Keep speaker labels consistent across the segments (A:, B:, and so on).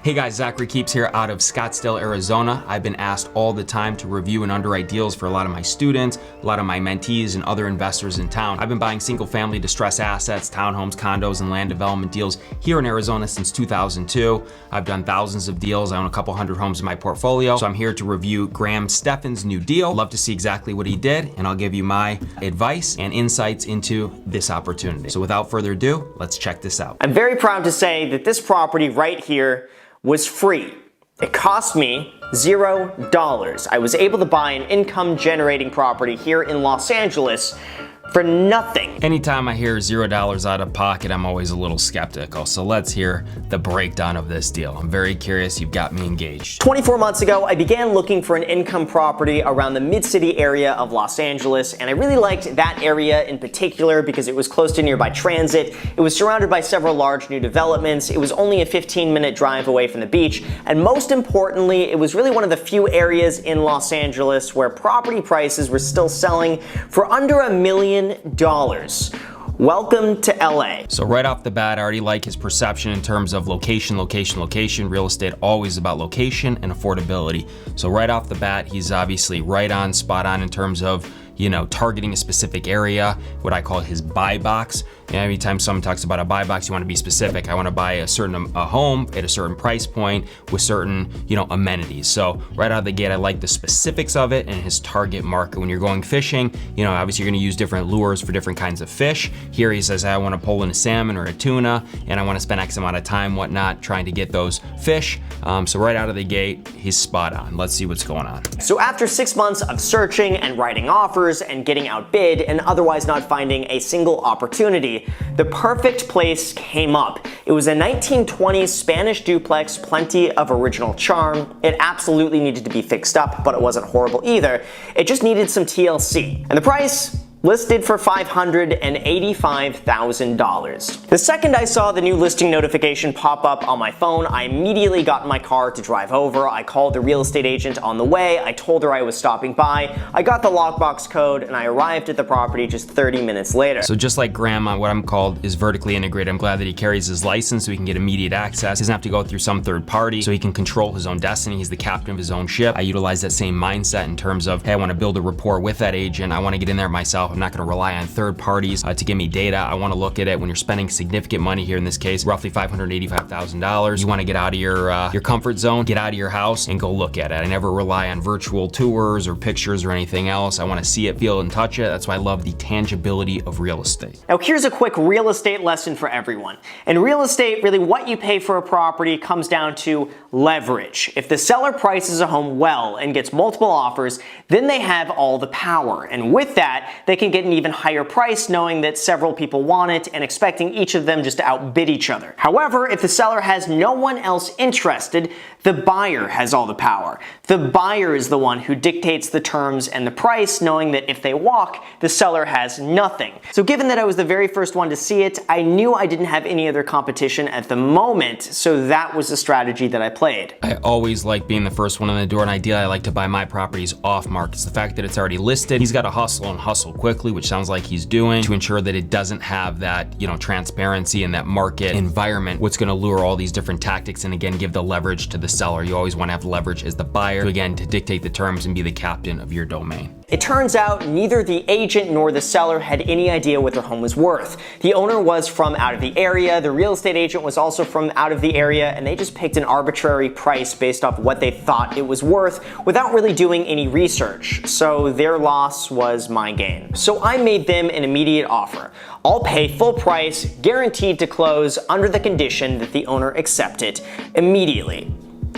A: Hey guys, Zachary Kepes here out of Scottsdale, Arizona. I've been asked all the time to review and underwrite deals for a lot of my students, a lot of my mentees, and other investors in town. I've been buying single-family distressed assets, townhomes, condos, and land development deals here in Arizona since 2002. I've done thousands of deals. I own a couple hundred homes in my portfolio. So I'm here to review Graham Stephans' new deal. Love to see exactly what he did, and I'll give you my advice and insights into this opportunity. So without further ado, let's check this out.
B: I'm very proud to say that this property right here was free. It cost me $0. I was able to buy an income-generating property here in Los Angeles for nothing.
A: Anytime I hear $0 out of pocket, I'm always a little skeptical. So let's hear the breakdown of this deal. I'm very curious. You've got me engaged.
B: 24 months ago, I began looking for an income property around the mid-city area of Los Angeles, and I really liked that area in particular because it was close to nearby transit. It was surrounded by several large new developments. It was only a 15-minute drive away from the beach, and most importantly, it was really one of the few areas in Los Angeles where property prices were still selling for under $1 million. Welcome to LA.
A: So right off the bat, I already like his perception in terms of location. Real estate always about location and affordability. So right off the bat, he's obviously right on, spot on in terms of, you know, targeting a specific area, what I call his buy box. And anytime someone talks about a buy box, you want to be specific. I want to buy a certain home at a certain price point with certain, you know, amenities. So right out of the gate, I like the specifics of it and his target market. When you're going fishing, you know, obviously you're going to use different lures for different kinds of fish. Here he says, I want to pull in a salmon or a tuna, and I want to spend X amount of time, whatnot, trying to get those fish. So right out of the gate, he's spot on. Let's see what's going on.
B: So after 6 months of searching and writing offers and getting outbid and otherwise not finding a single opportunity, the perfect place came up. It was a 1920s Spanish duplex, plenty of original charm. It absolutely needed to be fixed up, but it wasn't horrible either. It just needed some TLC. And the price? Listed for $585,000. The second I saw the new listing notification pop up on my phone, I immediately got in my car to drive over. I called the real estate agent on the way. I told her I was stopping by. I got the lockbox code and I arrived at the property just 30 minutes later.
A: So just like Graham, what I'm called is vertically integrated. I'm glad that he carries his license so he can get immediate access. He doesn't have to go through some third party, so he can control his own destiny. He's the captain of his own ship. I utilize that same mindset in terms of, hey, I want to build a rapport with that agent. I want to get in there myself. I'm not going to rely on third parties to give me data. I want to look at it when you're spending significant money here, in this case, roughly $585,000. You want to get out of your comfort zone, get out of your house and go look at it. I never rely on virtual tours or pictures or anything else. I want to see it, feel it, and touch it. That's why I love the tangibility of real estate.
B: Now here's a quick real estate lesson for everyone. In real estate, really what you pay for a property comes down to leverage. If the seller prices a home well and gets multiple offers, then they have all the power. And with that, they can get an even higher price knowing that several people want it and expecting each of them just to outbid each other. However, if the seller has no one else interested, the buyer has all the power. The buyer is the one who dictates the terms and the price, knowing that if they walk, the seller has nothing. So given that I was the very first one to see it, I knew I didn't have any other competition at the moment, so that was the strategy that I played.
A: I always like being the first one in the door, and ideally I like to buy my properties off market. It's the fact that it's already listed. He's got to hustle and hustle quickly, which sounds like he's doing, to ensure that it doesn't have that, you know, transparency and that market environment. What's going to lure all these different tactics and again give the leverage to the seller. You always want to have leverage as the buyer to again to dictate the terms and be the captain of your domain.
B: It turns out neither the agent nor the seller had any idea what their home was worth. The owner was from out of the area, the real estate agent was also from out of the area, and they just picked an arbitrary price based off what they thought it was worth without really doing any research. So their loss was my gain. So I made them an immediate offer. I'll pay full price, guaranteed to close under the condition that the owner accept it immediately.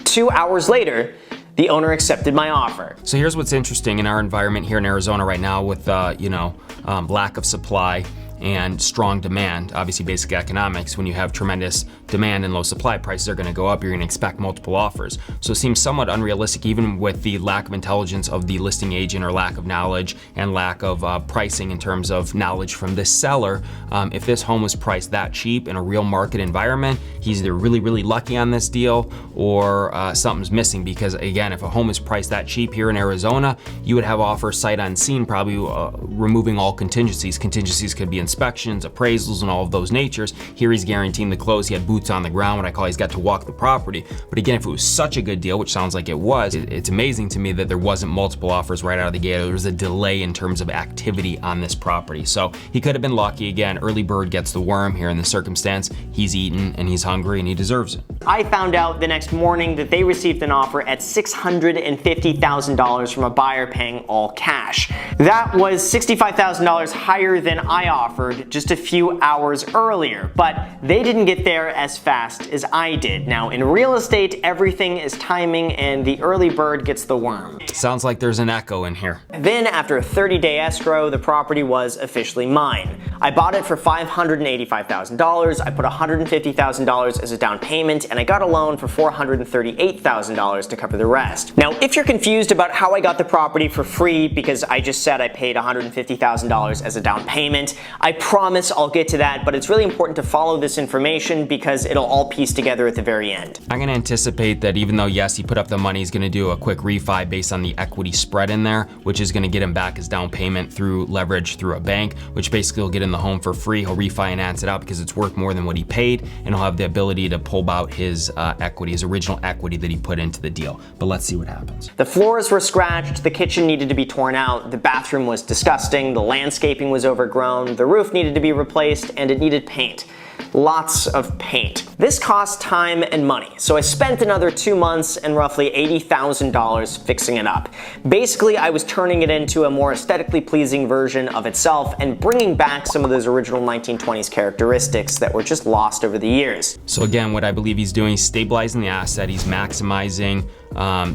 B: 2 hours later, the owner accepted my offer.
A: So here's what's interesting in our environment here in Arizona right now with, lack of supply and strong demand, obviously basic economics. When you have tremendous demand and low supply, prices are going to go up. You're going to expect multiple offers. So it seems somewhat unrealistic, even with the lack of intelligence of the listing agent or lack of knowledge and lack of pricing in terms of knowledge from this seller. If this home was priced that cheap in a real market environment, he's either really, really lucky on this deal or something's missing, because again, if a home is priced that cheap here in Arizona, you would have offers sight unseen, probably removing all contingencies. Contingencies could be inspections, appraisals, and all of those natures. Here he's guaranteeing the close. He had boots on the ground, what I call he's got to walk the property. But again, if it was such a good deal, which sounds like it was, it's amazing to me that there wasn't multiple offers right out of the gate. There was a delay in terms of activity on this property. So he could have been lucky. Again, early bird gets the worm here in this circumstance. He's eaten and he's hungry and he deserves it.
B: I found out the next morning that they received an offer at $650,000 from a buyer paying all cash. That was $65,000 higher than I offered just a few hours earlier, but they didn't get there as fast as I did. Now, in real estate, everything is timing and the early bird gets the worm.
A: Sounds like there's an echo in here.
B: Then, after a 30-day escrow, the property was officially mine. I bought it for $585,000, I put $150,000 as a down payment, and I got a loan for $438,000 to cover the rest. Now, if you're confused about how I got the property for free because I just said I paid $150,000 as a down payment, I promise I'll get to that, but it's really important to follow this information because it'll all piece together at the very end.
A: I'm gonna anticipate that even though, yes, he put up the money, he's gonna do a quick refi based on the equity spread in there, which is gonna get him back his down payment through leverage through a bank, which basically will get him the home for free. He'll refinance it out because it's worth more than what he paid, and he'll have the ability to pull out his equity, his original equity that he put into the deal. But let's see what happens.
B: The floors were scratched, the kitchen needed to be torn out, the bathroom was disgusting, the landscaping was overgrown, the roof needed to be replaced, and it needed paint. Lots of paint. This cost time and money, so I spent another 2 months and roughly $80,000 fixing it up. Basically, I was turning it into a more aesthetically pleasing version of itself and bringing back some of those original 1920s characteristics that were just lost over the years.
A: So again, what I believe he's doing is stabilizing the asset, he's maximizing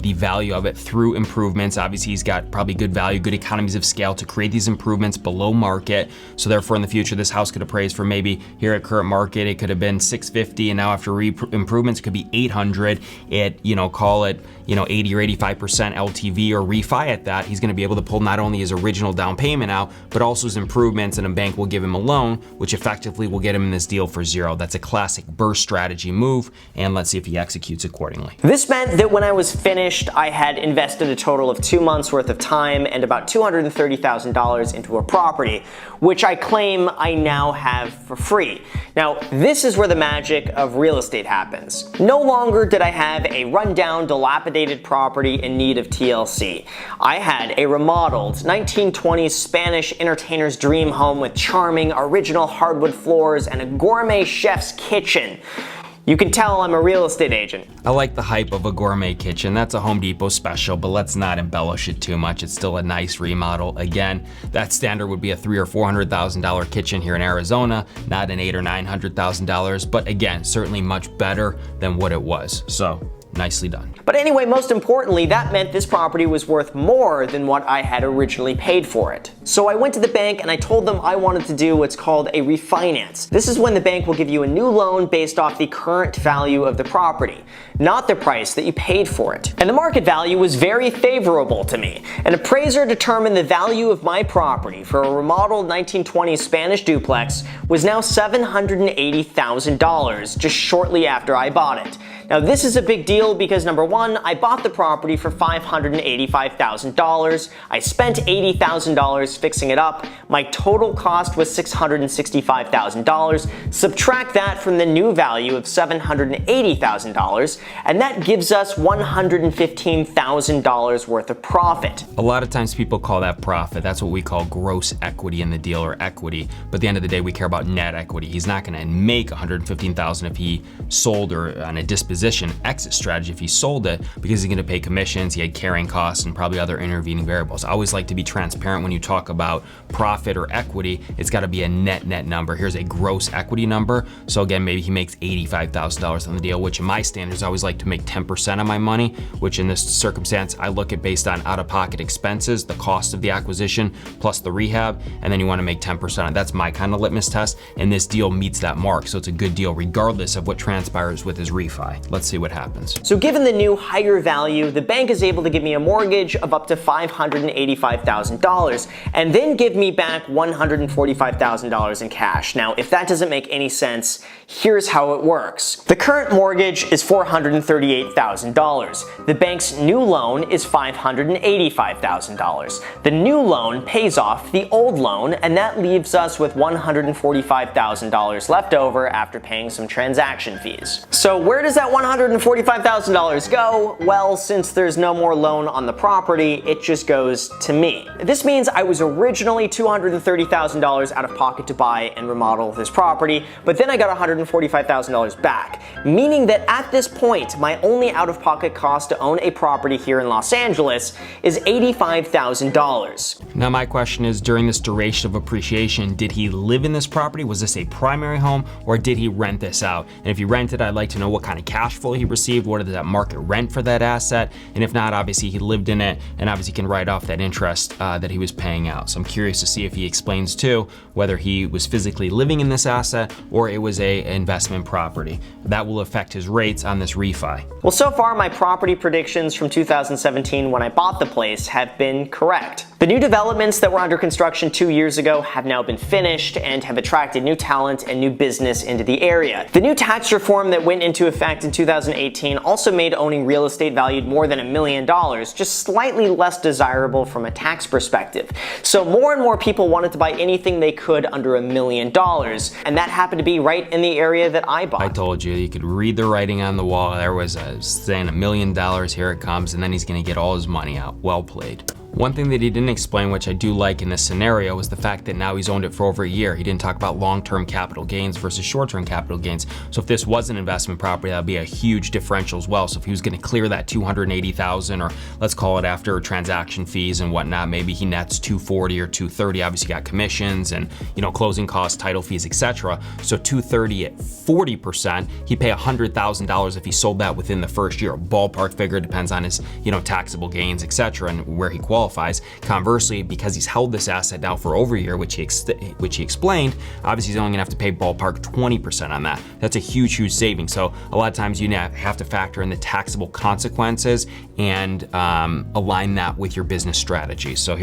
A: the value of it through improvements. Obviously, he's got probably good value, good economies of scale to create these improvements below market. So therefore, in the future, this house could appraise for maybe here at current market, it could have been $650, and now after improvements, it could be $800. Call it 80 or 85% LTV or refi at that. He's going to be able to pull not only his original down payment out, but also his improvements, and a bank will give him a loan, which effectively will get him in this deal for zero. That's a classic burst strategy move, and let's see if he executes accordingly.
B: This meant that when I was finished, I had invested a total of 2 months worth of time and about $230,000 into a property, which I claim I now have for free. Now, this is where the magic of real estate happens. No longer did I have a rundown, dilapidated property in need of TLC. I had a remodeled 1920s Spanish entertainer's dream home with charming original hardwood floors and a gourmet chef's kitchen. You can tell I'm a real estate agent.
A: I like the hype of a gourmet kitchen. That's a Home Depot special, but let's not embellish it too much. It's still a nice remodel. Again, that standard would be a $300,000 or $400,000 kitchen here in Arizona, not an $800,000 or $900,000. But again, certainly much better than what it was. So nicely done.
B: But anyway, most importantly, that meant this property was worth more than what I had originally paid for it. So I went to the bank and I told them I wanted to do what's called a refinance. This is when the bank will give you a new loan based off the current value of the property, not the price that you paid for it. And the market value was very favorable to me. An appraiser determined the value of my property for a remodeled 1920s Spanish duplex was now $780,000 just shortly after I bought it. Now, this is a big deal because number one, I bought the property for $585,000. I spent $80,000 fixing it up. My total cost was $665,000. Subtract that from the new value of $780,000, and that gives us $115,000 worth of profit.
A: A lot of times people call that profit. That's what we call gross equity in the deal, or equity. But at the end of the day, we care about net equity. He's not going to make $115,000 if he sold, or on a disposition exit strategy if he sold it, because he's going to pay commissions, he had carrying costs, and probably other intervening variables. I always like to be transparent when you talk about profit or equity. It's got to be a net number. Here's a gross equity number. So again, maybe he makes $85,000 on the deal, which in my standards, I always like to make 10% of my money, which in this circumstance, I look at based on out-of-pocket expenses, the cost of the acquisition, plus the rehab, and then you want to make 10%. That's my kind of litmus test, and this deal meets that mark. So it's a good deal regardless of what transpires with his refi. Let's see what happens.
B: So given the new higher value, the bank is able to give me a mortgage of up to $585,000 and then give me back $145,000 in cash. Now, if that doesn't make any sense, here's how it works. The current mortgage is $438,000. The bank's new loan is $585,000. The new loan pays off the old loan, and that leaves us with $145,000 left over after paying some transaction fees. So where does that $145,000 go? Well, since there's no more loan on the property, it just goes to me. This means I was originally $230,000 out of pocket to buy and remodel this property, but then I got $145,000 back, meaning that at this point, my only out-of-pocket cost to own a property here in Los Angeles is $85,000.
A: Now my question is, during this duration of appreciation, did he live in this property? Was this a primary home, or did he rent this out? And if he rented, I'd like to know what kind of cash flow he received, what is that market rent for that asset, and if not, obviously he lived in it, and obviously can write off that interest that he was paying out. So I'm curious to see if he explains too, whether he was physically living in this asset or it was a investment property. That will affect his rates on this refi.
B: Well, so far my property predictions from 2017 when I bought the place have been correct. The new developments that were under construction 2 years ago have now been finished and have attracted new talent and new business into the area. The new tax reform that went into effect in 2018 also made owning real estate valued more than $1 million just slightly less desirable from a tax perspective. So more and more people wanted to buy anything they could under $1 million, and that happened to be right in the area that I bought.
A: I told you, you could read the writing on the wall. There was saying $1 million, here it comes, and then he's gonna get all his money out. Well played. One thing that he didn't explain, which I do like in this scenario, is the fact that now he's owned it for over a year. He didn't talk about long-term capital gains versus short-term capital gains. So if this was an investment property, that would be a huge differential as well. So if he was gonna clear that $280,000, or let's call it after transaction fees and whatnot, maybe he nets $240 or $230. Obviously you got commissions and closing costs, title fees, etc. So $230 at 40%, he'd pay $100,000 if he sold that within the first year. A ballpark figure, depends on his taxable gains, etc., and where he qualifies. Conversely, because he's held this asset now for over a year, which he explained, obviously he's only gonna have to pay ballpark 20% on that. That's a huge saving. So a lot of times you have to factor in the taxable consequences and align that with your business strategy. So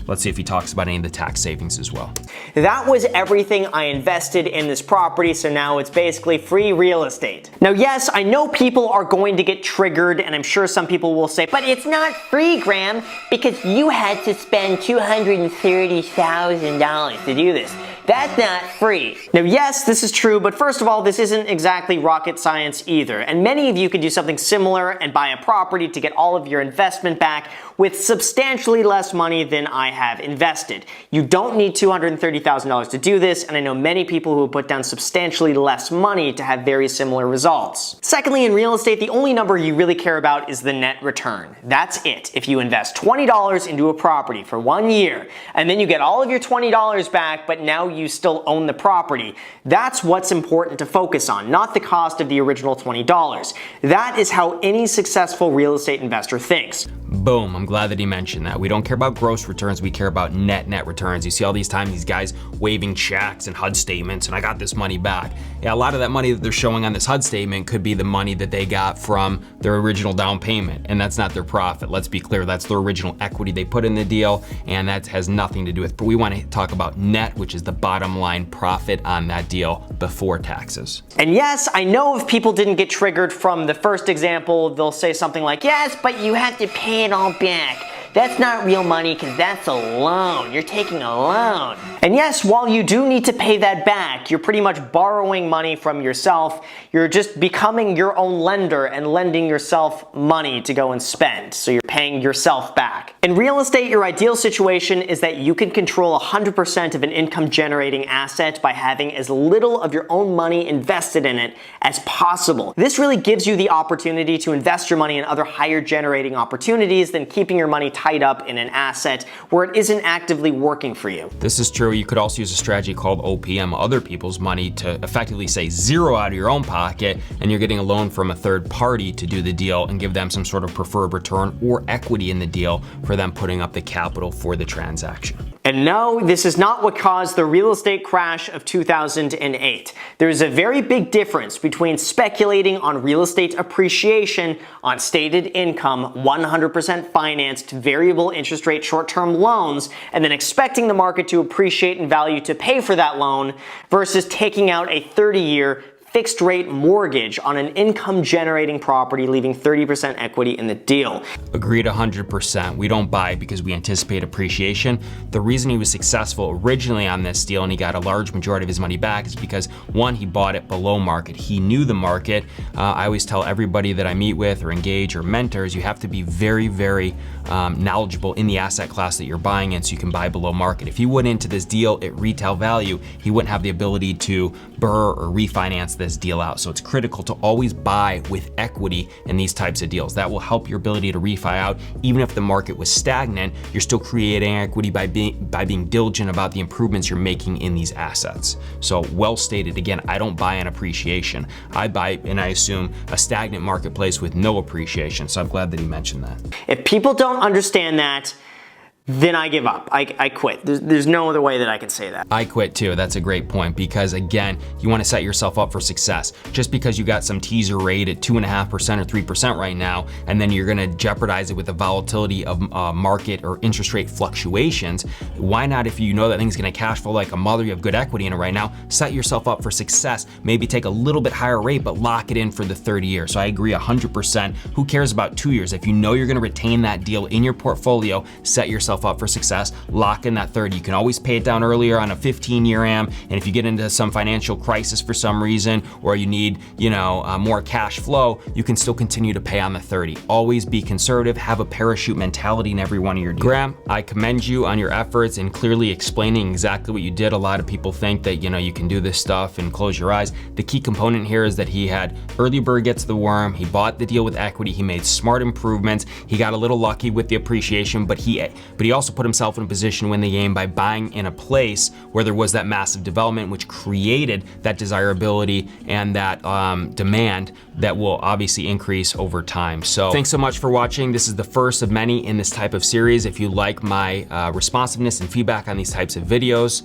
A: let's see if he talks about any of the tax savings as well.
B: That was everything I invested in this property, so now it's basically free real estate. Now yes, I know people are going to get triggered, and I'm sure some people will say, but it's not free, Graham, because you had to spend $230,000 to do this. That's not free. Now yes, this is true, but first of all, this isn't exactly rocket science either, and many of you could do something similar and buy a property to get all of your investment back with substantially less money than I have invested. You don't need $230,000 to do this, and I know many people who put down substantially less money to have very similar results. Secondly, in real estate, the only number you really care about is the net return. That's it. If you invest $20 into a property for 1 year, and then you get all of your $20 back, but now you still own the property, that's what's important to focus on, not the cost of the original $20. That is how any successful real estate investor thinks.
A: Boom, I'm glad that he mentioned that. We don't care about gross returns, we care about net returns. You see all these times these guys waving checks and HUD statements, and I got this money back. Yeah, a lot of that money that they're showing on this HUD statement could be the money that they got from their original down payment, and that's not their profit. Let's be clear, that's their original equity they put in the deal, and that has nothing to do with, but we want to talk about net, which is the bottom line profit on that deal before taxes.
B: And yes, I know if people didn't get triggered from the first example, they'll say something like, yes, but you have to pay it all back. That's not real money because that's a loan. You're taking a loan. And yes, while you do need to pay that back, you're pretty much borrowing money from yourself. You're just becoming your own lender and lending yourself money to go and spend. So you're paying yourself back. In real estate, your ideal situation is that you can control 100% of an income generating asset by having as little of your own money invested in it as possible. This really gives you the opportunity to invest your money in other higher generating opportunities than keeping your money tied up in an asset where it isn't actively working for you.
A: This is true. You could also use a strategy called OPM, other people's money, to effectively say zero out of your own pocket, and you're getting a loan from a third party to do the deal and give them some sort of preferred return or equity in the deal for them putting up the capital for the transaction.
B: And no, this is not what caused the real estate crash of 2008. There is a very big difference between speculating on real estate appreciation on stated income, 100% financed, variable interest rate short-term loans, and then expecting the market to appreciate in value to pay for that loan versus taking out a 30-year fixed rate mortgage on an income generating property, leaving 30% equity in the deal.
A: Agreed 100%. We don't buy because we anticipate appreciation. The reason he was successful originally on this deal and he got a large majority of his money back is because, one, he bought it below market. He knew the market. I always tell everybody that I meet with or engage or mentors, you have to be very, very knowledgeable in the asset class that you're buying in so you can buy below market. If he went into this deal at retail value, he wouldn't have the ability to BRRRR or refinance this deal out. So it's critical to always buy with equity in these types of deals. That will help your ability to refi out. Even if the market was stagnant, you're still creating equity by being diligent about the improvements you're making in these assets. So well stated. Again, I don't buy on appreciation. I buy and I assume a stagnant marketplace with no appreciation. So I'm glad that he mentioned that.
B: If people don't understand that, then I give up. I quit. There's no other way that I can say that.
A: I quit too. That's a great point because again, you want to set yourself up for success. Just because you got some teaser rate at 2.5% or 3% right now, and then you're going to jeopardize it with the volatility of market or interest rate fluctuations, why not, if you know that thing's going to cash flow like a mother, you have good equity in it right now, set yourself up for success. Maybe take a little bit higher rate, but lock it in for the 30 years. So I agree 100%. Who cares about 2 years? If you know you're going to retain that deal in your portfolio, set yourself up for success, lock in that 30. You can always pay it down earlier on a 15-year AM, and if you get into some financial crisis for some reason, or you need, more cash flow, you can still continue to pay on the 30. Always be conservative, have a parachute mentality in every one of your deals. Graham, I commend you on your efforts in clearly explaining exactly what you did. A lot of people think that, you can do this stuff and close your eyes. The key component here is that he had early bird gets the worm. He bought the deal with equity. He made smart improvements. He got a little lucky with the appreciation, but he also put himself in a position to win the game by buying in a place where there was that massive development, which created that desirability and that demand that will obviously increase over time. So thanks so much for watching. This is the first of many in this type of series. If you like my responsiveness and feedback on these types of videos,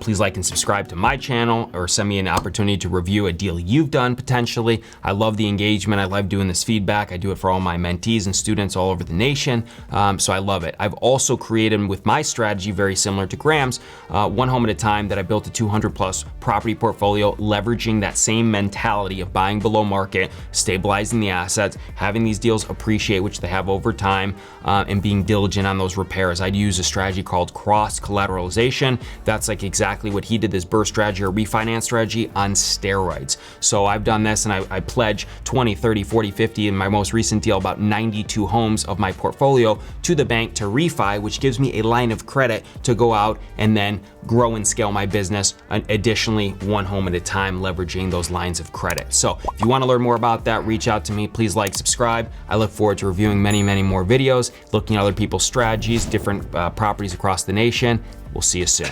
A: please like and subscribe to my channel or send me an opportunity to review a deal you've done potentially. I love the engagement. I love doing this feedback. I do it for all my mentees and students all over the nation. So I love it. I've also created with my strategy very similar to Graham's, one home at a time, that I built a 200+ property portfolio, leveraging that same mentality of buying below market, stabilizing the assets, having these deals appreciate, which they have over time, and being diligent on those repairs. I'd use a strategy called cross collateralization. That's like exactly what he did, this burst strategy or refinance strategy on steroids. So I've done this and I pledge 20, 30, 40, 50 in my most recent deal, about 92 homes of my portfolio to the bank to refi, which gives me a line of credit to go out and then grow and scale my business. Additionally, one home at a time, leveraging those lines of credit. So if you want to learn more about that, reach out to me. Please like, subscribe. I look forward to reviewing many, many more videos, looking at other people's strategies, different properties across the nation. We'll see you soon.